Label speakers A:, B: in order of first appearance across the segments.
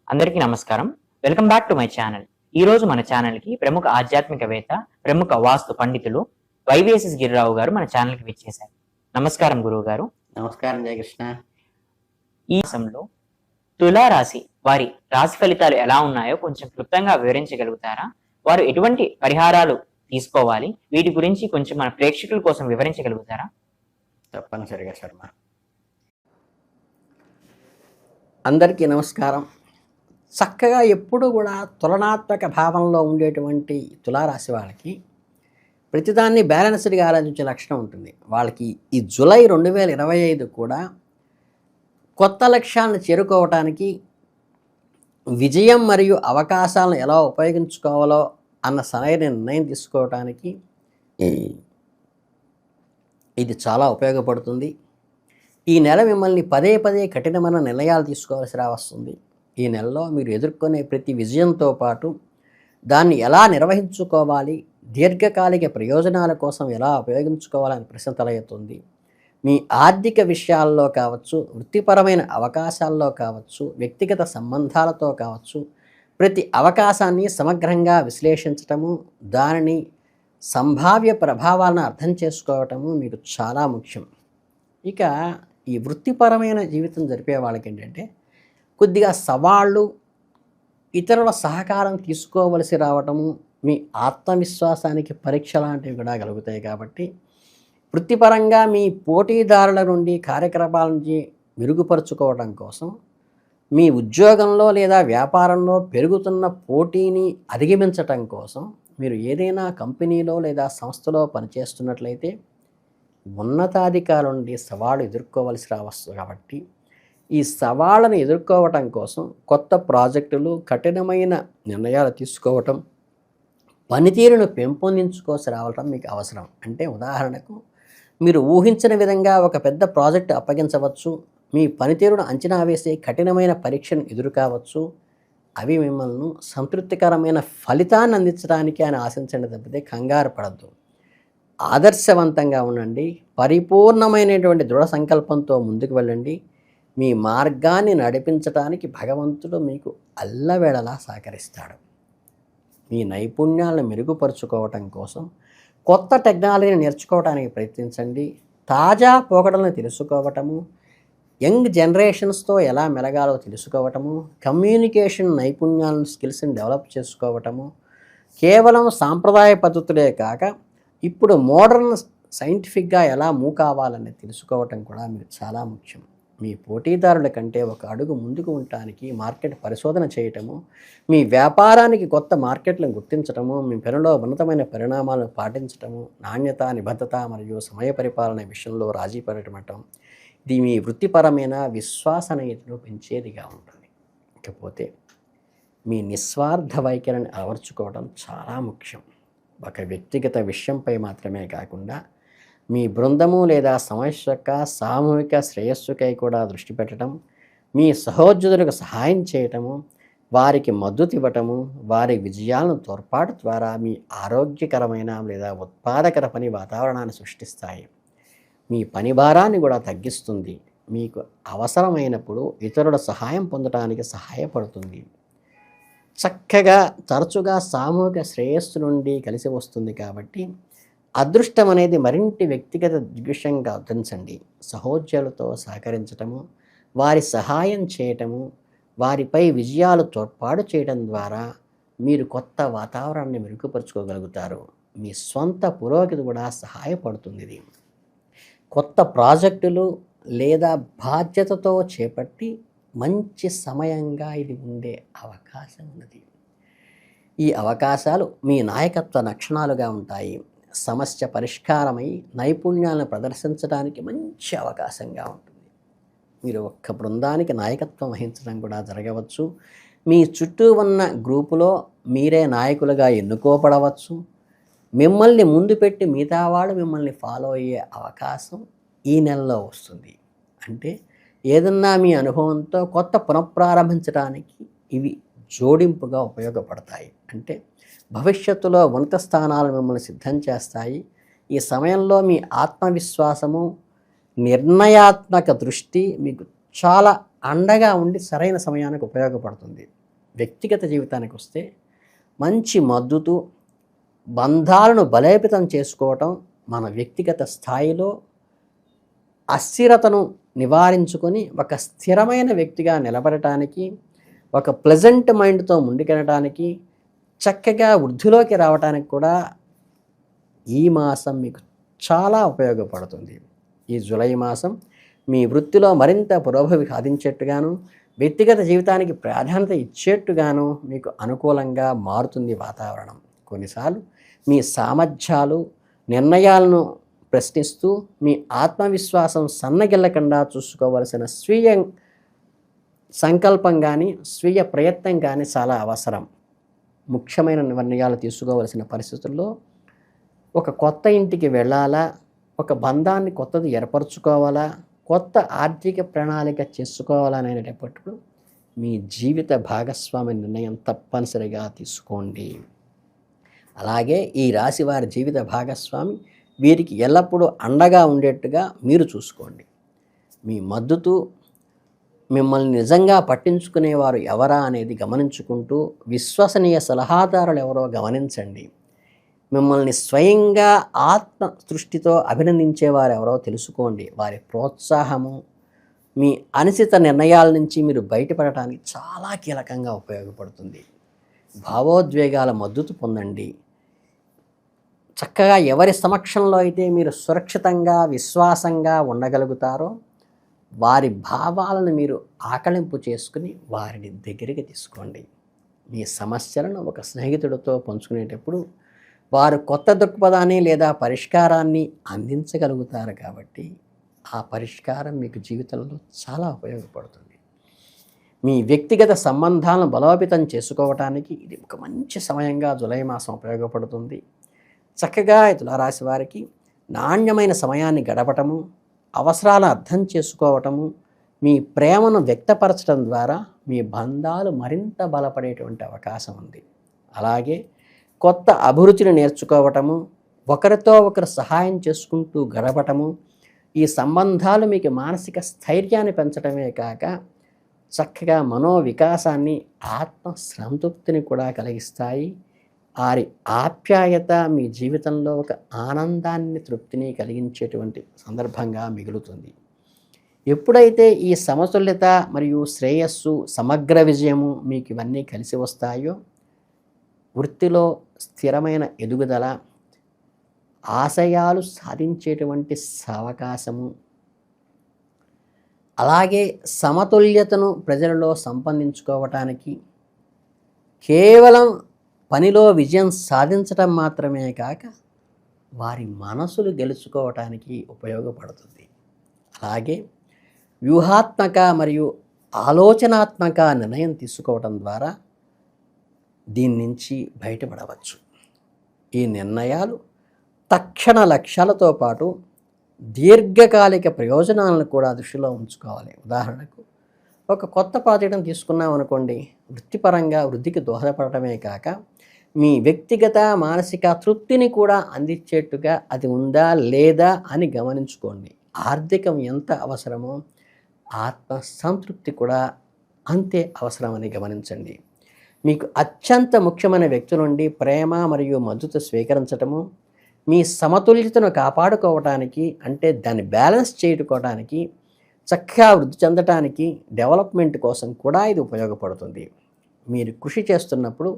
A: అందరికీ నమస్కారం. Welcome back to my channel. ఈరోజు మన ఛానల్‌కి ప్రముఖ ఆధ్యాత్మికవేత్త, ప్రముఖ వాస్తు పండితులు వైవీఎస్ఎస్ గిరిరావు గారు మన ఛానల్‌కి విచ్చేశారు. నమస్కారం గురువుగారు.
B: నమస్కారం జయకృష్ణ.
A: ఈ మాసంలో తులారాశి వారి రాశి ఫలితాలు ఎలా ఉన్నాయో కొంచెం క్లుప్తంగా వివరించగలుగుతారా? వారు ఎటువంటి పరిహారాలు తీసుకోవాలి? వీటి గురించి కొంచెం మన ప్రేక్షకుల కోసం వివరించగలుగుతారా?
B: తప్పనిసరిగా శర్మ. అందరికీ నమస్కారం. చక్కగా ఎప్పుడు కూడా తులనాత్మక భావంలో ఉండేటువంటి తులారాశి వాళ్ళకి ప్రతిదాన్ని బ్యాలెన్స్డ్గా ఆలోచించే లక్షణం ఉంటుంది. వాళ్ళకి ఈ జూలై 2025 కూడా కొత్త లక్ష్యాలను చేరుకోవటానికి, విజయం మరియు అవకాశాలను ఎలా ఉపయోగించుకోవాలో అన్న సరైన నిర్ణయం తీసుకోవటానికి ఇది చాలా ఉపయోగపడుతుంది. ఈ నెల మిమ్మల్ని పదే పదే కఠినమైన నిర్ణయాలు తీసుకోవాల్సి వస్తుంది. ఈ నెలలో మీరు ఎదుర్కొనే ప్రతి విజయంతో పాటు దాన్ని ఎలా నిర్వహించుకోవాలి, దీర్ఘకాలిక ప్రయోజనాల కోసం ఎలా ఉపయోగించుకోవాలని ప్రశ్న తలెత్తుంది. మీ ఆర్థిక విషయాల్లో కావచ్చు, వృత్తిపరమైన అవకాశాల్లో కావచ్చు, వ్యక్తిగత సంబంధాలతో కావచ్చు, ప్రతి అవకాశాన్ని సమగ్రంగా విశ్లేషించటము, దానిని సంభావ్య ప్రభావాలను అర్థం చేసుకోవటము మీకు చాలా ముఖ్యం. ఇక ఈ వృత్తిపరమైన జీవితం జరిపే వాళ్ళకి ఏంటంటే కొద్దిగా సవాళ్ళు, ఇతరుల సహకారం తీసుకోవలసి రావటము, మీ ఆత్మవిశ్వాసానికి పరీక్ష లాంటివి కూడా కలుగుతాయి. కాబట్టి వృత్తిపరంగా మీ పోటీదారుల నుండి, కార్యక్రమాల నుంచి మెరుగుపరుచుకోవడం కోసం, మీ ఉద్యోగంలో లేదా వ్యాపారంలో పెరుగుతున్న పోటీని అధిగమించటం కోసం మీరు ఏదైనా కంపెనీలో లేదా సంస్థలో పనిచేస్తున్నట్లయితే ఉన్నతాధికారుల నుండి సవాళ్ళు ఎదుర్కోవలసి రావచ్చు. కాబట్టి ఈ సవాళ్ళను ఎదుర్కోవటం కోసం కొత్త ప్రాజెక్టులు, కఠినమైన నిర్ణయాలు తీసుకోవటం, పనితీరును పెంపొందించుకోవాల్సి రావటం మీకు అవసరం. అంటే ఉదాహరణకు మీరు ఊహించిన విధంగా ఒక పెద్ద ప్రాజెక్టు అప్పగించవచ్చు, మీ పనితీరును అంచనా వేసే కఠినమైన పరీక్షను ఎదురు కావచ్చు. అవి మిమ్మల్ని సంతృప్తికరమైన ఫలితాన్ని అందించడానికి అని ఆశించండి తప్పితే కంగారు పడద్దు. ఆదర్శవంతంగా ఉండండి, పరిపూర్ణమైనటువంటి దృఢ సంకల్పంతో ముందుకు వెళ్ళండి. మీ మార్గాన్ని నడిపించడానికి భగవంతుడు మీకు అల్లవేళలా సహకరిస్తాడు. మీ నైపుణ్యాలను మెరుగుపరుచుకోవటం కోసం కొత్త టెక్నాలజీని నేర్చుకోవడానికి ప్రయత్నించండి. తాజా పోకడలను తెలుసుకోవటము, యంగ్ జనరేషన్స్తో ఎలా మెలగాలో తెలుసుకోవటము, కమ్యూనికేషన్ నైపుణ్యాలను, స్కిల్స్ని డెవలప్ చేసుకోవటము, కేవలం సాంప్రదాయ పద్ధతులే కాక ఇప్పుడు మోడర్న్ సైంటిఫిక్గా ఎలా మూవ్ కావాలని తెలుసుకోవటం కూడా మీకు చాలా ముఖ్యం. మీ పోటీదారుల కంటే ఒక అడుగు ముందుకు ఉండటానికి మార్కెట్ పరిశోధన చేయటము, మీ వ్యాపారానికి కొత్త మార్కెట్లను గుర్తించటము, మీ పనిలో ఉన్నతమైన పరిణామాలను పాటించటము, నాణ్యత, నిబద్ధత మరియు సమయ పరిపాలన విషయంలో రాజీ పడటం, ఇది మీ వృత్తిపరమైన విశ్వసనీయతను పెంచేదిగా ఉంటుంది. ఇకపోతే మీ నిస్వార్థ వైఖరిని అలవర్చుకోవడం చాలా ముఖ్యం. ఒక వ్యక్తిగత విషయంపై మాత్రమే కాకుండా మీ బృందము లేదా సమస్య యొక్క సామూహిక శ్రేయస్సుకై కూడా దృష్టి పెట్టడం, మీ సహోద్యోగులకు సహాయం చేయటము, వారికి మద్దతు ఇవ్వటము, వారి విజయాలను తోడ్పాటు ద్వారా మీ ఆరోగ్యకరమైన లేదా ఉత్పాదకర పని వాతావరణాన్ని సృష్టిస్తాయి. మీ పని భారాన్ని కూడా తగ్గిస్తుంది, మీకు అవసరమైనప్పుడు ఇతరుల సహాయం పొందడానికి సహాయపడుతుంది. చక్కగా తరచుగా సామూహిక శ్రేయస్సు నుండి కలిసి వస్తుంది. కాబట్టి అదృష్టం అనేది మరింటి వ్యక్తిగత దృగ్విషయంగా గుర్తించండి. సహోద్యోగులతో సహకరించటము, వారి సహాయం చేయటము, వారిపై విజయాలు తోడ్పాటు చేయడం ద్వారా మీరు కొత్త వాతావరణాన్ని మెరుగుపరుచుకోగలుగుతారు. మీ స్వంత పురోగతి కూడా సహాయపడుతుంది. ఇది కొత్త ప్రాజెక్టులు లేదా బాధ్యతతో చేపట్టి మంచి సమయంగా ఇది ఉండే అవకాశం ఉన్నది. ఈ అవకాశాలు మీ నాయకత్వ లక్షణాలుగా ఉంటాయి. సమస్య పరిష్కారమై నైపుణ్యాలను ప్రదర్శించడానికి మంచి అవకాశంగా ఉంటుంది. మీరు ఒక్క బృందానికి నాయకత్వం వహించడం కూడా జరగవచ్చు. మీ చుట్టూ ఉన్న గ్రూపులో మీరే నాయకులుగా ఎన్నుకోబడవచ్చు. మిమ్మల్ని ముందు పెట్టి మిగతా వాళ్ళు మిమ్మల్ని ఫాలో అయ్యే అవకాశం ఈ నెలలో వస్తుంది. అంటే ఏదన్నా మీ అనుభవంతో కొత్త పునఃప్రారంభించడానికి ఇవి జోడింపుగా ఉపయోగపడతాయి. అంటే భవిష్యత్తులో ఉన్నత స్థానాలు మిమ్మల్ని సిద్ధం చేస్తాయి. ఈ సమయంలో మీ ఆత్మవిశ్వాసము, నిర్ణయాత్మక దృష్టి మీకు చాలా అండగా ఉండి సరైన సమయానికి ఉపయోగపడుతుంది. వ్యక్తిగత జీవితానికి వస్తే మంచి మద్దతు, బంధాలను బలోపేతం చేసుకోవటం, మన వ్యక్తిగత స్థాయిలో అస్థిరతను నివారించుకొని ఒక స్థిరమైన వ్యక్తిగా నిలబడటానికి, ఒక ప్లెజెంట్ మైండ్తో ముందుకెళ్ళడానికి, చక్కగా వృద్ధిలోకి రావడానికి కూడా ఈ మాసం మీకు చాలా ఉపయోగపడుతుంది. ఈ జూలై మాసం మీ వృత్తిలో మరింత పురోగతి సాధించేట్టుగాను, వ్యక్తిగత జీవితానికి ప్రాధాన్యత ఇచ్చేట్టుగాను మీకు అనుకూలంగా మారుతుంది వాతావరణం. కొన్నిసార్లు మీ సామర్థ్యాలు, నిర్ణయాలను ప్రశ్నిస్తూ మీ ఆత్మవిశ్వాసం సన్నగిల్లకుండా చూసుకోవలసిన స్వీయ సంకల్పం కానీ, స్వీయ ప్రయత్నం కానీ చాలా అవసరం. ముఖ్యమైన నిర్ణయాలు తీసుకోవలసిన పరిస్థితుల్లో ఒక కొత్త ఇంటికి వెళ్ళాలా, ఒక బంధాన్ని కొత్తది ఏర్పరచుకోవాలా, కొత్త ఆర్థిక ప్రణాళిక చేసుకోవాలా అనేటప్పుడు మీ జీవిత భాగస్వామి నిర్ణయం తప్పనిసరిగా తీసుకోండి. అలాగే ఈ రాశి వారి జీవిత భాగస్వామి వీరికి ఎల్లప్పుడూ అండగా ఉండేట్టుగా మీరు చూసుకోండి. మీ మద్దతు, మిమ్మల్ని నిజంగా పట్టించుకునేవారు ఎవరా అనేది గమనించుకుంటూ, విశ్వసనీయ సలహాదారులు ఎవరో గమనించండి. మిమ్మల్ని స్వయంగా ఆత్మ దృష్టితో అభినందించేవారు ఎవరో తెలుసుకోండి. వారి ప్రోత్సాహము మీ అనిశ్చిత నిర్ణయాల నుంచి మీరు బయటపడటానికి చాలా కీలకంగా ఉపయోగపడుతుంది. భావోద్వేగాల మద్దతు పొందండి. చక్కగా ఎవరి సమక్షంలో అయితే మీరు సురక్షితంగా, విశ్వాసంగా ఉండగలుగుతారో వారి భావాలను మీరు ఆకళింపు చేసుకుని వారిని దగ్గరికి తీసుకోండి. మీ సమస్యలను ఒక స్నేహితుడితో పంచుకునేటప్పుడు వారు కొత్త దృక్పథాన్ని లేదా పరిష్కారాన్ని అందించగలుగుతారు కాబట్టి ఆ పరిష్కారం మీకు జీవితంలో చాలా ఉపయోగపడుతుంది. మీ వ్యక్తిగత సంబంధాలను బలోపేతం చేసుకోవటానికి ఇది ఒక మంచి సమయంగా జూలై మాసం ఉపయోగపడుతుంది. చక్కగా తులారాశి వారికి నాణ్యమైన సమయాన్ని గడపటము, అవసరాలను అర్థం చేసుకోవటము, మీ ప్రేమను వ్యక్తపరచడం ద్వారా మీ బంధాలు మరింత బలపడేటువంటి అవకాశం ఉంది. అలాగే కొత్త అభిరుచిని నేర్చుకోవటము, ఒకరితో ఒకరు సహాయం చేసుకుంటూ గడపటము, ఈ సంబంధాలు మీకు మానసిక స్థైర్యాన్ని పెంచడమే కాక చక్కగా మనోవికాసాన్ని, ఆత్మ సంతృప్తిని కూడా కలిగిస్తాయి. వారి ఆప్యాయత మీ జీవితంలో ఒక ఆనందాన్ని, తృప్తిని కలిగించేటువంటి సందర్భంగా మిగులుతుంది. ఎప్పుడైతే ఈ సమతుల్యత మరియు శ్రేయస్సు, సమగ్ర విజయము మీకు ఇవన్నీ కలిసి వస్తాయో వృత్తిలో స్థిరమైన ఎదుగుదల, ఆశయాలు సాధించేటువంటి అవకాశము, అలాగే సమతుల్యతను ప్రజలలో సంపాదించుకోవటానికి కేవలం పనిలో విజయం సాధించడం మాత్రమే కాక వారి మనసులు గెలుచుకోవటానికి ఉపయోగపడుతుంది. అలాగే వ్యూహాత్మక మరియు ఆలోచనాత్మక నిర్ణయం తీసుకోవడం ద్వారా దీని నుంచి బయటపడవచ్చు. ఈ నిర్ణయాలు తక్షణ లక్ష్యాలతో పాటు దీర్ఘకాలిక ప్రయోజనాలను కూడా దృష్టిలో ఉంచుకోవాలి. ఉదాహరణకు ఒక కొత్త ప్రాజెక్టును తీసుకున్నాం అనుకోండి, వృత్తిపరంగా వృద్ధికి దోహదపడటమే కాక మీ వ్యక్తిగత మానసిక తృప్తిని కూడా అందించేట్టుగా అది ఉందా లేదా అని గమనించుకోండి. ఆర్థికం ఎంత అవసరమో ఆత్మ సంతృప్తి కూడా అంతే అవసరమని గమనించండి. మీకు అత్యంత ముఖ్యమైన వ్యక్తుల నుండి ప్రేమ మరియు మద్దతు స్వీకరించటము, మీ సమతుల్యతను కాపాడుకోవటానికి, అంటే దాన్ని బ్యాలెన్స్ చేసుకోవడానికి, చక్కగా వృద్ధి చెందటానికి, డెవలప్మెంట్ కోసం కూడా ఇది ఉపయోగపడుతుంది. మీరు కృషి చేస్తున్నప్పుడు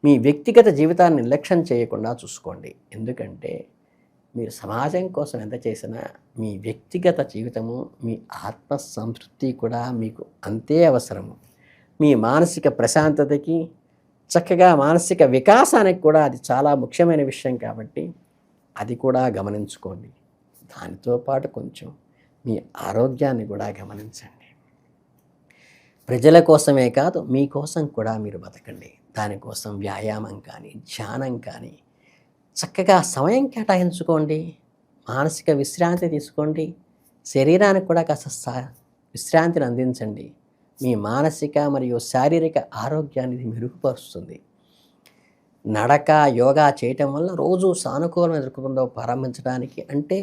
B: మీ వ్యక్తిగత జీవితాన్ని నిర్లక్ష్యం చేయకుండా చూసుకోండి. ఎందుకంటే మీరు సమాజం కోసం ఎంత చేసినా మీ వ్యక్తిగత జీవితము, మీ ఆత్మ సంతృప్తి కూడా మీకు అంతే అవసరము. మీ మానసిక ప్రశాంతతకి, చక్కగా మానసిక వికాసానికి కూడా అది చాలా ముఖ్యమైన విషయం కాబట్టి అది కూడా గమనించుకోండి. దానితో పాటు కొంచెం మీ ఆరోగ్యాన్ని కూడా గమనించండి. ప్రజల కోసమే కాదు మీకోసం కూడా మీరు బతకండి. దానికోసం వ్యాయామం కానీ, ధ్యానం కానీ, చక్కగా సమయం కేటాయించుకోండి. మానసిక విశ్రాంతి తీసుకోండి. శరీరానికి కూడా కాస్త విశ్రాంతిని అందించండి. మీ మానసిక మరియు శారీరక ఆరోగ్యాన్ని మెరుగుపరుస్తుంది. నడక, యోగా చేయటం వల్ల రోజు సానుకూలమైన దృక్పథంతో ప్రారంభించడానికి, అంటే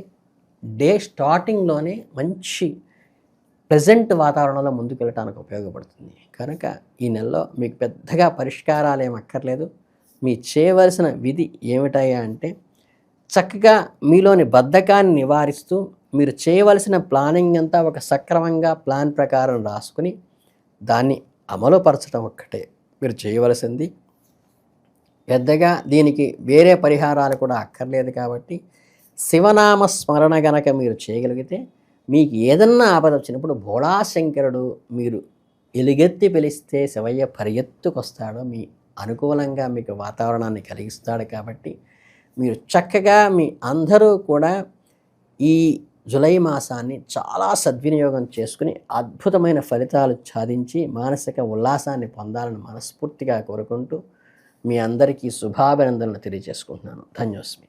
B: డే స్టార్టింగ్లోనే మంచి ప్లెజెంట్ వాతావరణంలో ముందుకు వెళ్ళటానికి ఉపయోగపడుతుంది. కనుక ఈ నెలలో మీకు పెద్దగా పరిష్కారాలు ఏం అక్కర్లేదు. మీ చేయవలసిన విధి ఏమిటయ్యా అంటే చక్కగా మీలోని బద్ధకాన్ని నివారిస్తూ మీరు చేయవలసిన ప్లానింగ్ అంతా ఒక సక్రమంగా ప్లాన్ ప్రకారం రాసుకుని దాన్ని అమలుపరచడం ఒక్కటే మీరు చేయవలసింది. పెద్దగా దీనికి వేరే పరిహారాలు కూడా అక్కర్లేదు. కాబట్టి శివనామ స్మరణ గనక మీరు చేయగలిగితే మీకు ఏదన్నా ఆపద వచ్చినప్పుడు భోళాశంకరుడు మీరు ఎలుగెత్తి పిలిస్తే శివయ్య పరిగెత్తుకొస్తాడు. మీ అనుకూలంగా మీకు వాతావరణాన్ని కలిగిస్తాడు. కాబట్టి మీరు చక్కగా మీ అందరూ కూడా ఈ జూలై మాసాన్ని చాలా సద్వినియోగం చేసుకుని అద్భుతమైన ఫలితాలు సాధించి మానసిక ఉల్లాసాన్ని పొందాలని మనస్ఫూర్తిగా కోరుకుంటూ మీ అందరికీ శుభాభినందనలు తెలియజేసుకుంటున్నాను. ధన్యోస్మి.